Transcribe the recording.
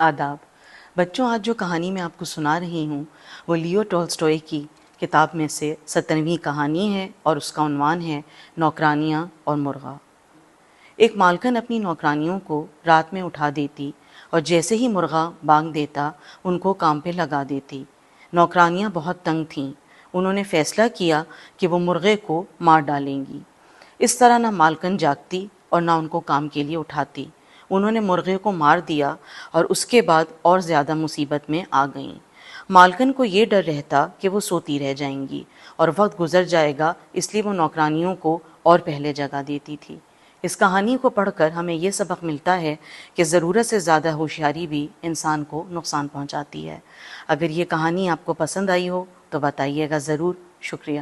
آداب۔ بچوں، آج جو کہانی میں آپ کو سنا رہی ہوں وہ لیو ٹولسٹوئے کی کتاب میں سے 17ویں کہانی ہے اور اس کا عنوان ہے نوکرانیاں اور مرغا۔ ایک مالکن اپنی نوکرانیوں کو رات میں اٹھا دیتی اور جیسے ہی مرغا بانگ دیتا ان کو کام پہ لگا دیتی۔ نوکرانیاں بہت تنگ تھیں۔ انہوں نے فیصلہ کیا کہ وہ مرغے کو مار ڈالیں گی۔ اس طرح نہ مالکن جاگتی اور نہ ان کو کام کے لیے اٹھاتی۔ انہوں نے مرغے کو مار دیا اور اس کے بعد اور زیادہ مصیبت میں آ گئیں۔ مالکن کو یہ ڈر رہتا کہ وہ سوتی رہ جائیں گی اور وقت گزر جائے گا، اس لیے وہ نوکرانیوں کو اور پہلے جگہ دیتی تھی۔ اس کہانی کو پڑھ کر ہمیں یہ سبق ملتا ہے کہ ضرورت سے زیادہ ہوشیاری بھی انسان کو نقصان پہنچاتی ہے۔ اگر یہ کہانی آپ کو پسند آئی ہو تو بتائیے گا ضرور۔ شکریہ۔